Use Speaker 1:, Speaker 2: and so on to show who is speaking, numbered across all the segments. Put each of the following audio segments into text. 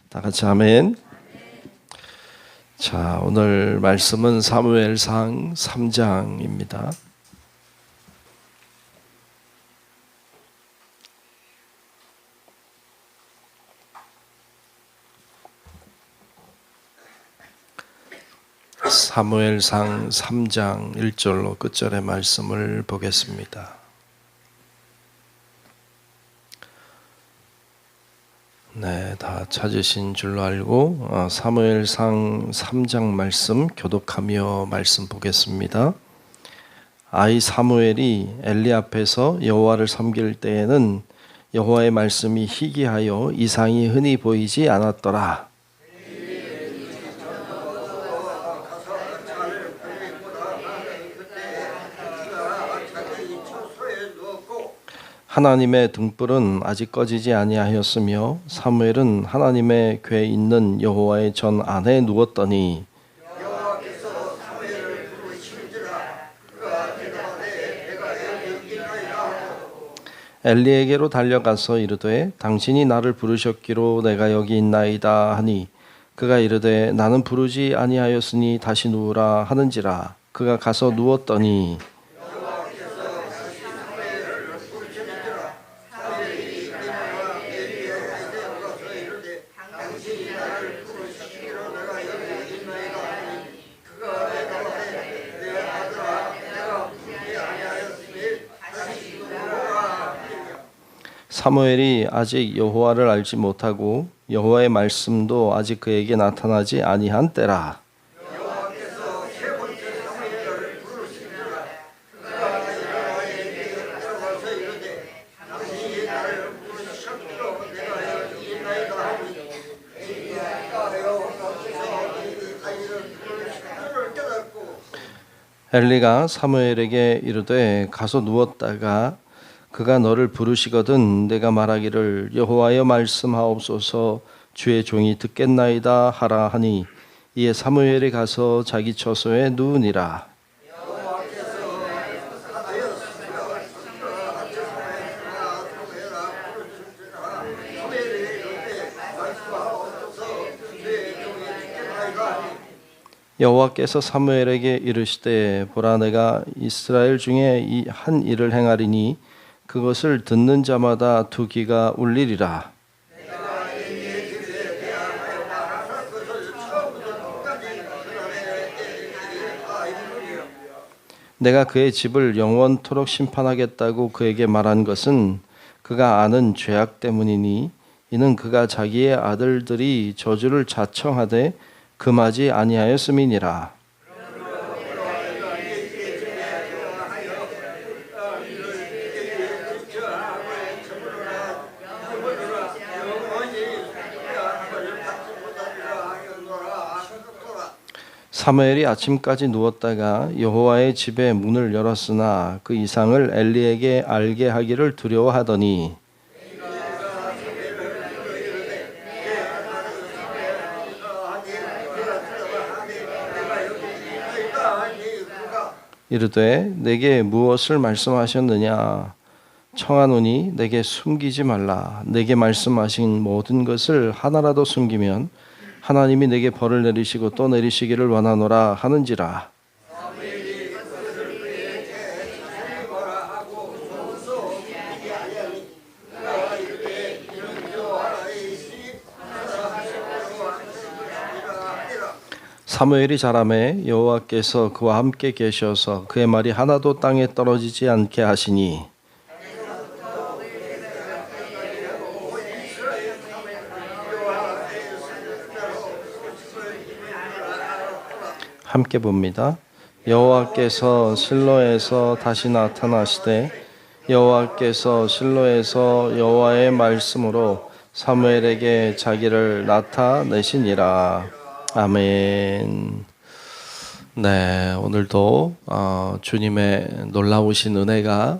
Speaker 1: 다 같이 아멘. 자, 오늘 말씀은 사무엘상 3장입니다. 사무엘상 3장 1절로 끝절의 말씀을 보겠습니다. 네, 다 찾으신 줄로 알고 사무엘상 3장 말씀 교독하며 말씀 보겠습니다. 아이 사무엘이 엘리 앞에서 여호와를 섬길 때에는 여호와의 말씀이 희귀하여 이상이 흔히 보이지 않았더라. 하나님의 등불은 아직 꺼지지 아니하였으며 사무엘은 하나님의 궤 있는 여호와의 전 안에 누웠더니 여호와께서 사무엘을 부르시니라. 그가 대답하되 내가 여기 있나이다. 엘리에게로 달려가서 이르되 당신이 나를 부르셨기로 내가 여기 있나이다 하니 그가 이르되 나는 부르지 아니하였으니 다시 누우라 하는지라. 그가 가서 누웠더니 사무엘이 아직 여호와를 알지 못하고 여호와의 말씀도 아직 그에게 나타나지 아니한 때라. 여호와께서 세 번째 사무엘을 부르시니라. 그가 여호와에게 들어가서 이르되 당신이 나를 부르셨기로 내가 여기 있나이다 하니 엘리야가 여호와께서 자기를 부르셨기를 깨닫고 엘리가 사무엘에게 이르되 가서 누웠다가 그가 너를 부르시거든 내가 말하기를 여호와여 말씀하옵소서 주의 종이 듣겠나이다 하라 하니 이에 사무엘이 가서 자기 처소에 누우니라. 여호와께서 사무엘에게 이르시되 보라 내가 이스라엘 중에 이 한 일을 행하리니 그것을 듣는 자마다 두 귀가 울리리라. 내가 그의 집을 영원토록 심판하겠다고 그에게 말한 것은 그가 아는 죄악 때문이니 이는 그가 자기의 아들들이 저주를 자청하되 금하지 아니하였음이니라. 사무엘이 아침까지 누웠다가 여호와의 집의 문을 열었으나 그 이상을 엘리에게 알게 하기를 두려워하더니 이르되 내게 무엇을 말씀하셨느냐 청하노니 내게 숨기지 말라. 내게 말씀하신 모든 것을 하나라도 숨기면 하나님이 내게 벌을 내리시고 또 내리시기를 원하노라 하는지라. 사무엘이 자라매 여호와께서 그와 함께 계셔서 그의 말이 하나도 땅에 떨어지지 않게 하시니 함께 봅니다. 여호와께서 실로에서 다시 나타나시되 여호와께서 실로에서 여호와의 말씀으로 사무엘에게 자기를 나타내시니라. 아멘. 네, 오늘도 주님의 놀라우신 은혜가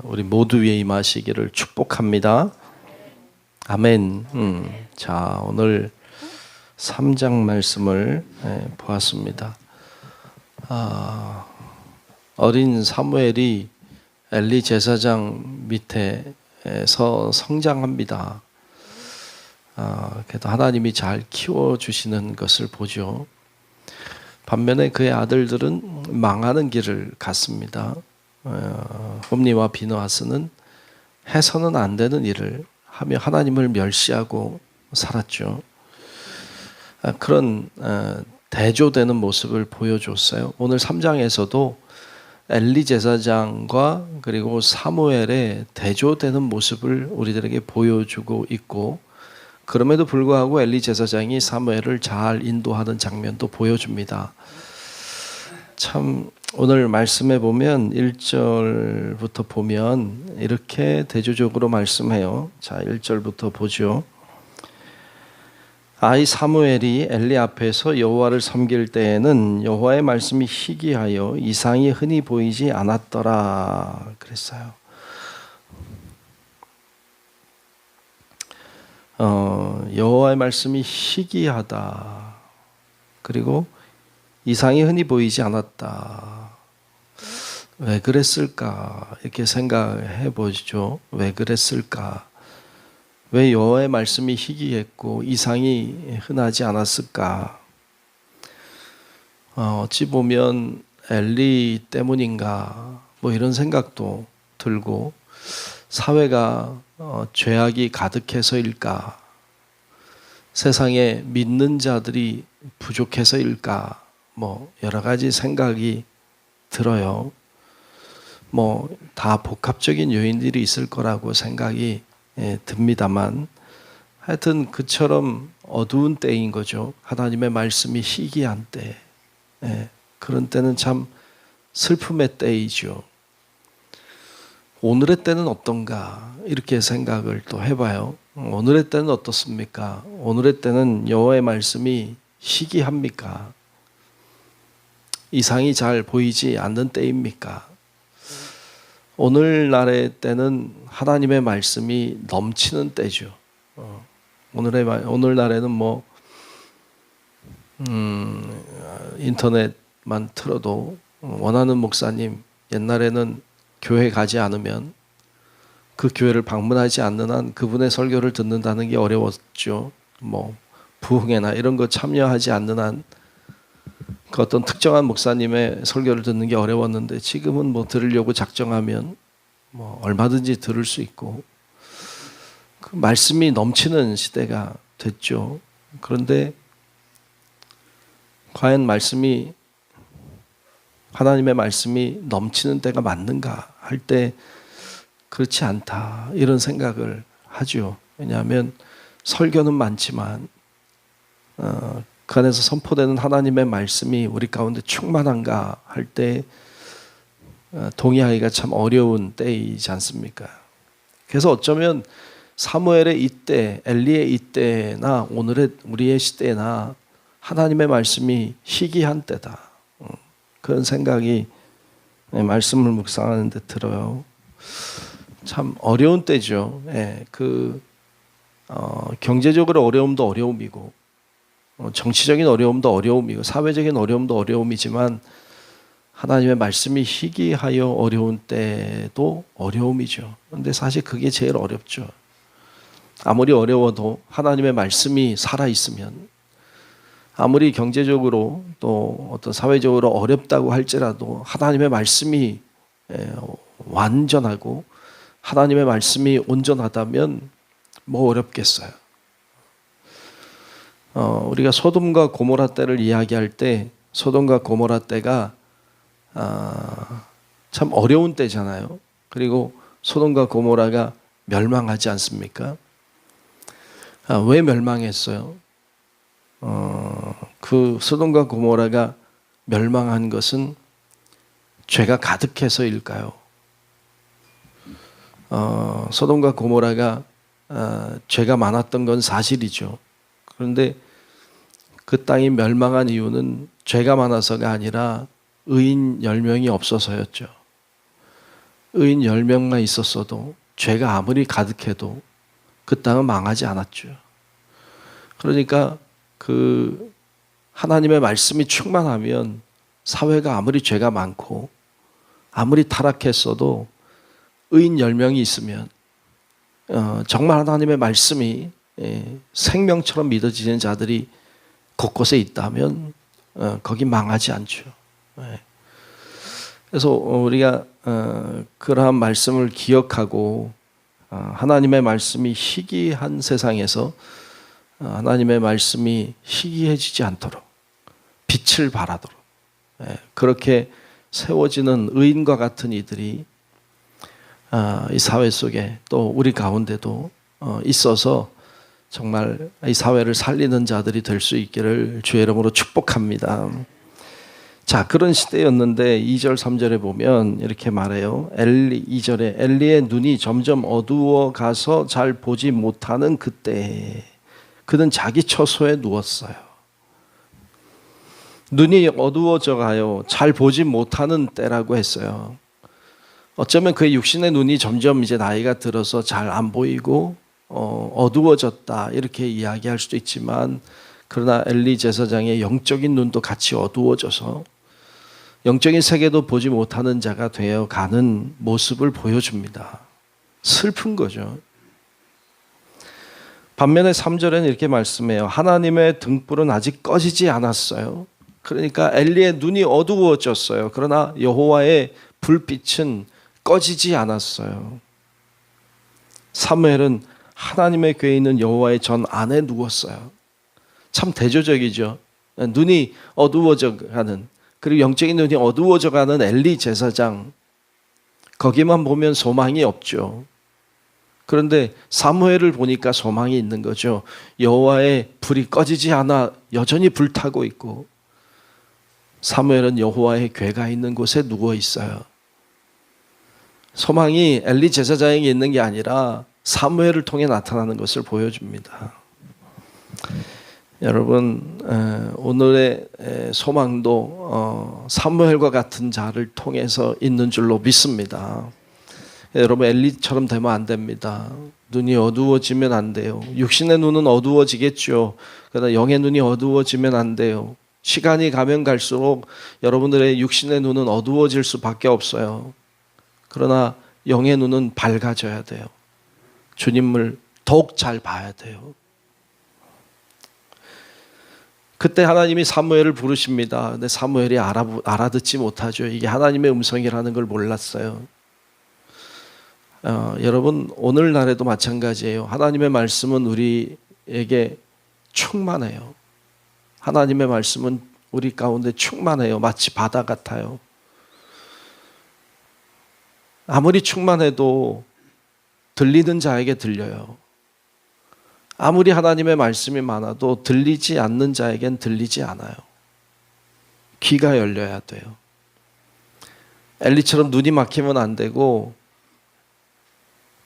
Speaker 1: 우리 모두 위에 임하시기를 축복합니다. 아멘. 자, 오늘 3장 말씀을 보았습니다. 어린 사무엘이 엘리 제사장 밑에서 성장합니다. 그래도 하나님이 잘 키워주시는 것을 보죠. 반면에 그의 아들들은 망하는 길을 갔습니다. 홈리와 비느하스는 해서는 안 되는 일을 하며 하나님을 멸시하고 살았죠. 그런 대조되는 모습을 보여줬어요. 오늘 3장에서도 엘리 제사장과 그리고 사무엘의 대조되는 모습을 우리들에게 보여주고 있고, 그럼에도 불구하고 엘리 제사장이 사무엘을 잘 인도하는 장면도 보여줍니다. 참 오늘 말씀에 보면 1절부터 보면 이렇게 대조적으로 말씀해요. 자, 1절부터 보죠. 아이 사무엘이 엘리 앞에서 여호와를 섬길 때에는 여호와의 말씀이 희귀하여 이상이 흔히 보이지 않았더라 그랬어요. 여호와의 말씀이 희귀하다. 그리고 이상이 흔히 보이지 않았다. 왜 그랬을까? 이렇게 생각해 보시죠. 왜 그랬을까? 왜 여호와의 말씀이 희귀했고 이상이 흔하지 않았을까? 어찌 보면 엘리 때문인가? 뭐 이런 생각도 들고, 사회가 죄악이 가득해서일까? 세상에 믿는 자들이 부족해서일까? 뭐 여러 가지 생각이 들어요. 뭐 다 복합적인 요인들이 있을 거라고 생각이 듭니다만, 하여튼 그처럼 어두운 때인 거죠. 하나님의 말씀이 희귀한 때. 그런 때는 참 슬픔의 때이죠. 오늘의 때는 어떤가 이렇게 생각을 또 해봐요. 오늘의 때는 어떻습니까? 오늘의 때는 여호와의 말씀이 희귀합니까? 이상이 잘 보이지 않는 때입니까? 오늘날의 때는 하나님의 말씀이 넘치는 때죠. 오늘날에는 뭐 인터넷만 틀어도 원하는 목사님, 옛날에는 교회 가지 않으면, 그 교회를 방문하지 않는 한 그분의 설교를 듣는다는 게 어려웠죠. 뭐 부흥회나 이런 거 참여하지 않는 한 그 어떤 특정한 목사님의 설교를 듣는 게 어려웠는데, 지금은 뭐 들으려고 작정하면 뭐 얼마든지 들을 수 있고, 그 말씀이 넘치는 시대가 됐죠. 그런데 과연 하나님의 말씀이 넘치는 때가 맞는가 할 때 그렇지 않다, 이런 생각을 하죠. 왜냐하면 설교는 많지만 그 안에서 선포되는 하나님의 말씀이 우리 가운데 충만한가 할 때 동의하기가 참 어려운 때이지 않습니까? 그래서 어쩌면 사무엘의 이때, 엘리의 이때나 오늘의 우리의 시대나 하나님의 말씀이 희귀한 때다, 그런 생각이 말씀을 묵상하는 데 들어요. 참 어려운 때죠. 경제적으로 어려움도 어려움이고, 정치적인 어려움도 어려움이고, 사회적인 어려움도 어려움이지만 하나님의 말씀이 희귀하여 어려운 때도 어려움이죠. 그런데 사실 그게 제일 어렵죠. 아무리 어려워도 하나님의 말씀이 살아있으면, 아무리 경제적으로 또 어떤 사회적으로 어렵다고 할지라도 하나님의 말씀이 완전하고 하나님의 말씀이 온전하다면 뭐 어렵겠어요. 우리가 소돔과 고모라 때를 이야기할 때, 소돔과 고모라 때가 참 어려운 때잖아요. 그리고 소돔과 고모라가 멸망하지 않습니까? 왜 멸망했어요? 그 소돔과 고모라가 멸망한 것은 죄가 가득해서일까요? 소돔과 고모라가 죄가 많았던 건 사실이죠. 그런데 그 땅이 멸망한 이유는 죄가 많아서가 아니라 의인 10명이 없어서였죠. 의인 10명만 있었어도, 죄가 아무리 가득해도 그 땅은 망하지 않았죠. 그러니까 그 하나님의 말씀이 충만하면 사회가 아무리 죄가 많고 아무리 타락했어도 의인 10명이 있으면 정말 하나님의 말씀이 생명처럼 믿어지는 자들이 곳곳에 있다면 거기 망하지 않죠. 그래서 우리가 그러한 말씀을 기억하고 하나님의 말씀이 희귀한 세상에서 하나님의 말씀이 희귀해지지 않도록 빛을 발하도록 그렇게 세워지는 의인과 같은 이들이 이 사회 속에 또 우리 가운데도 있어서 정말 이 사회를 살리는 자들이 될 수 있기를 주의 이름으로 축복합니다. 자, 그런 시대였는데 2절 3절에 보면 이렇게 말해요. 2절에 엘리의 눈이 점점 어두워 가서 잘 보지 못하는 그때 그는 자기 처소에 누웠어요. 눈이 어두워져 가요. 잘 보지 못하는 때라고 했어요. 어쩌면 그의 육신의 눈이 점점 이제 나이가 들어서 잘 안 보이고 어두워졌다 이렇게 이야기할 수도 있지만, 그러나 엘리 제사장의 영적인 눈도 같이 어두워져서 영적인 세계도 보지 못하는 자가 되어 가는 모습을 보여줍니다. 슬픈 거죠. 반면에 3절에는 이렇게 말씀해요. 하나님의 등불은 아직 꺼지지 않았어요. 그러니까 엘리의 눈이 어두워졌어요. 그러나 여호와의 불빛은 꺼지지 않았어요. 사무엘은 하나님의 궤에 있는 여호와의 전 안에 누웠어요. 참 대조적이죠. 눈이 어두워져 가는, 그리고 영적인 눈이 어두워져 가는 엘리 제사장, 거기만 보면 소망이 없죠. 그런데 사무엘을 보니까 소망이 있는 거죠. 여호와의 불이 꺼지지 않아 여전히 불타고 있고, 사무엘은 여호와의 궤가 있는 곳에 누워 있어요. 소망이 엘리 제사장에게 있는 게 아니라 사무엘을 통해 나타나는 것을 보여줍니다. 여러분, 오늘의 소망도 사무엘과 같은 자를 통해서 있는 줄로 믿습니다. 여러분, 엘리처럼 되면 안 됩니다. 눈이 어두워지면 안 돼요. 육신의 눈은 어두워지겠죠. 그러나 영의 눈이 어두워지면 안 돼요. 시간이 가면 갈수록 여러분들의 육신의 눈은 어두워질 수밖에 없어요. 그러나 영의 눈은 밝아져야 돼요. 주님을 더욱 잘 봐야 돼요. 그때 하나님이 사무엘을 부르십니다. 근데 사무엘이 알아듣지 못하죠. 이게 하나님의 음성이라는 걸 몰랐어요. 여러분, 오늘날에도 마찬가지예요. 하나님의 말씀은 우리에게 충만해요. 하나님의 말씀은 우리 가운데 충만해요. 마치 바다 같아요. 아무리 충만해도 들리는 자에게 들려요. 아무리 하나님의 말씀이 많아도 들리지 않는 자에겐 들리지 않아요. 귀가 열려야 돼요. 엘리처럼 눈이 막히면 안 되고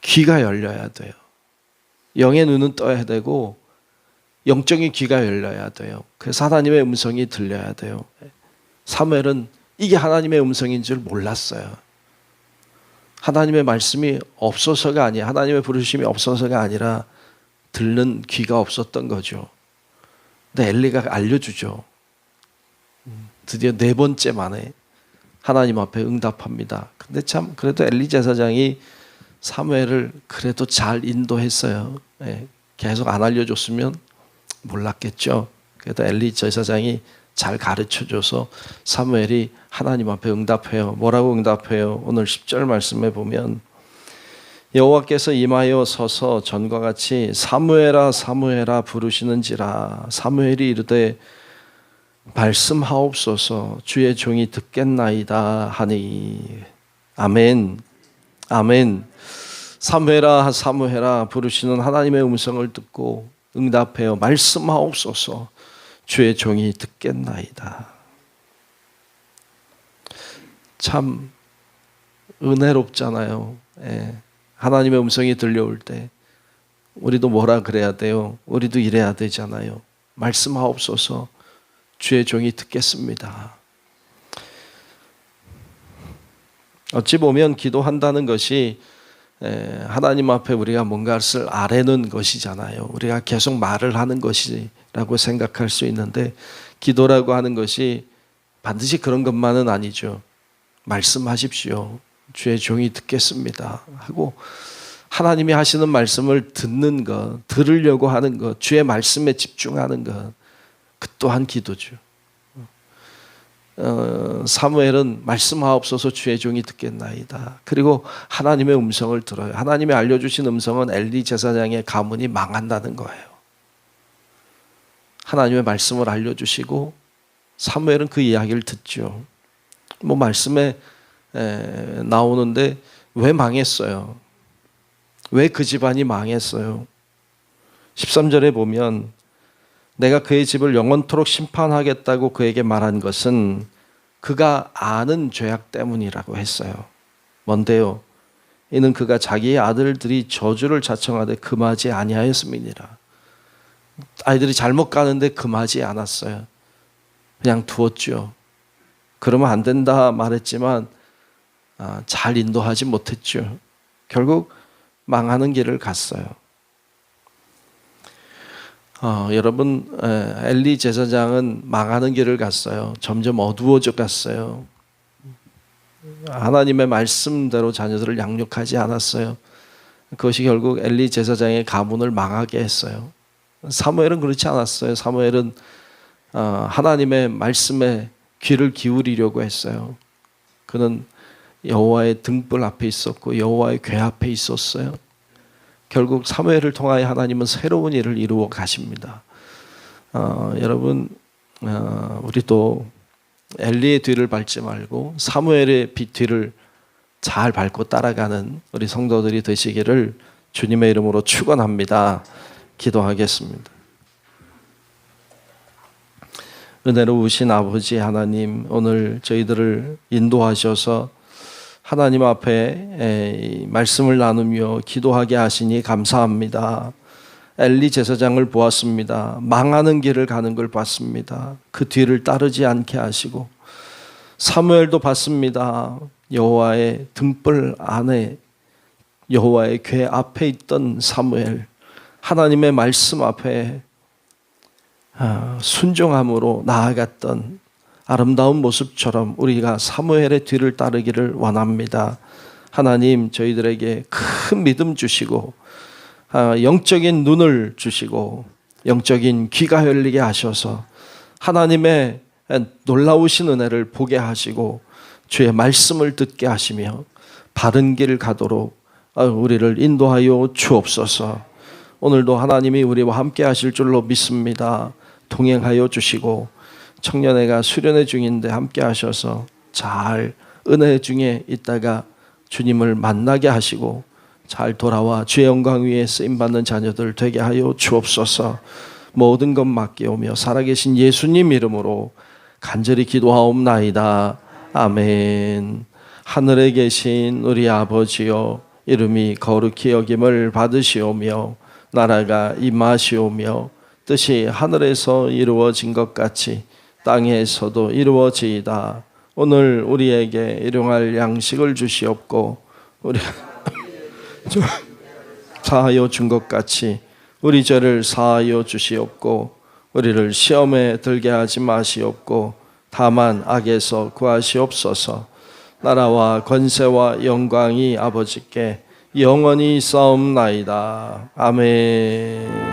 Speaker 1: 귀가 열려야 돼요. 영의 눈은 떠야 되고 영적인 귀가 열려야 돼요. 그래서 하나님의 음성이 들려야 돼요. 사무엘은 이게 하나님의 음성인 줄 몰랐어요. 하나님의 말씀이 없어서가 아니야. 하나님의 부르심이 없어서가 아니라 듣는 귀가 없었던 거죠. 근데 엘리가 알려주죠. 드디어 4번째 만에 하나님 앞에 응답합니다. 근데 참 그래도 엘리 제사장이 사무엘을 그래도 잘 인도했어요. 계속 안 알려줬으면 몰랐겠죠. 그래도 엘리 제사장이 잘 가르쳐줘서 사무엘이 하나님 앞에 응답해요. 뭐라고 응답해요? 오늘 10절 말씀에 보면 여호와께서 임하여 서서 전과 같이 사무엘아 사무엘아 부르시는지라. 사무엘이 이르되 말씀하옵소서 주의 종이 듣겠나이다 하니. 아멘. 아멘. 사무엘아 사무엘아 부르시는 하나님의 음성을 듣고 응답해요. 말씀하옵소서 주의 종이 듣겠나이다. 참 은혜롭잖아요. 하나님의 음성이 들려올 때 우리도 뭐라 그래야 돼요? 우리도 이래야 되잖아요. 말씀하옵소서 주의 종이 듣겠습니다. 어찌 보면 기도한다는 것이 하나님 앞에 우리가 뭔가를 아뢰는 것이잖아요. 우리가 계속 말을 하는 것이라고 생각할 수 있는데, 기도라고 하는 것이 반드시 그런 것만은 아니죠. 말씀하십시오. 주의 종이 듣겠습니다 하고 하나님이 하시는 말씀을 듣는 것, 들으려고 하는 것, 주의 말씀에 집중하는 것, 그 또한 기도죠. 사무엘은 말씀하옵소서 주의 종이 듣겠나이다. 그리고 하나님의 음성을 들어요. 하나님이 알려주신 음성은 엘리 제사장의 가문이 망한다는 거예요. 하나님의 말씀을 알려주시고 사무엘은 그 이야기를 듣죠. 말씀에 나오는데 왜 망했어요? 왜 그 집안이 망했어요? 13절에 보면 내가 그의 집을 영원토록 심판하겠다고 그에게 말한 것은 그가 아는 죄악 때문이라고 했어요. 뭔데요? 이는 그가 자기의 아들들이 저주를 자청하되 금하지 아니하였음이니라. 아이들이 잘못 가는데 금하지 않았어요. 그냥 두었죠. 그러면 안 된다 말했지만 잘 인도하지 못했죠. 결국 망하는 길을 갔어요. 여러분, 엘리 제사장은 망하는 길을 갔어요. 점점 어두워져 갔어요. 하나님의 말씀대로 자녀들을 양육하지 않았어요. 그것이 결국 엘리 제사장의 가문을 망하게 했어요. 사무엘은 그렇지 않았어요. 사무엘은 하나님의 말씀에 귀를 기울이려고 했어요. 그는 여호와의 등불 앞에 있었고 여호와의 궤 앞에 있었어요. 결국 사무엘을 통하여 하나님은 새로운 일을 이루어 가십니다. 여러분, 우리도 엘리의 뒤를 밟지 말고 사무엘의 뒤를 잘 밟고 따라가는 우리 성도들이 되시기를 주님의 이름으로 축원합니다. 기도하겠습니다. 은혜로우신 아버지 하나님, 오늘 저희들을 인도하셔서 하나님 앞에 말씀을 나누며 기도하게 하시니 감사합니다. 엘리 제사장을 보았습니다. 망하는 길을 가는 걸 봤습니다. 그 뒤를 따르지 않게 하시고, 사무엘도 봤습니다. 여호와의 등불 안에 여호와의 궤 앞에 있던 사무엘, 하나님의 말씀 앞에 순종함으로 나아갔던 아름다운 모습처럼 우리가 사무엘의 뒤를 따르기를 원합니다. 하나님, 저희들에게 큰 믿음 주시고 영적인 눈을 주시고 영적인 귀가 열리게 하셔서 하나님의 놀라우신 은혜를 보게 하시고 주의 말씀을 듣게 하시며 바른 길을 가도록 우리를 인도하여 주옵소서. 오늘도 하나님이 우리와 함께 하실 줄로 믿습니다. 동행하여 주시고 청년회가 수련회 중인데 함께 하셔서 잘 은혜 중에 있다가 주님을 만나게 하시고 잘 돌아와 주의 영광 위에 쓰임받는 자녀들 되게 하여 주옵소서. 모든 것 맡기오며 살아계신 예수님 이름으로 간절히 기도하옵나이다. 아멘. 하늘에 계신 우리 아버지여, 이름이 거룩히 여김을 받으시오며 나라가 임하시오며 뜻이 하늘에서 이루어진 것 같이 땅에서도 이루어지이다. 오늘 우리에게 일용할 양식을 주시옵고 우리가 사하여 준 것 같이 우리 죄를 사하여 주시옵고 우리를 시험에 들게 하지 마시옵고 다만 악에서 구하시옵소서. 나라와 권세와 영광이 아버지께 영원히 있사옵나이다. 아멘.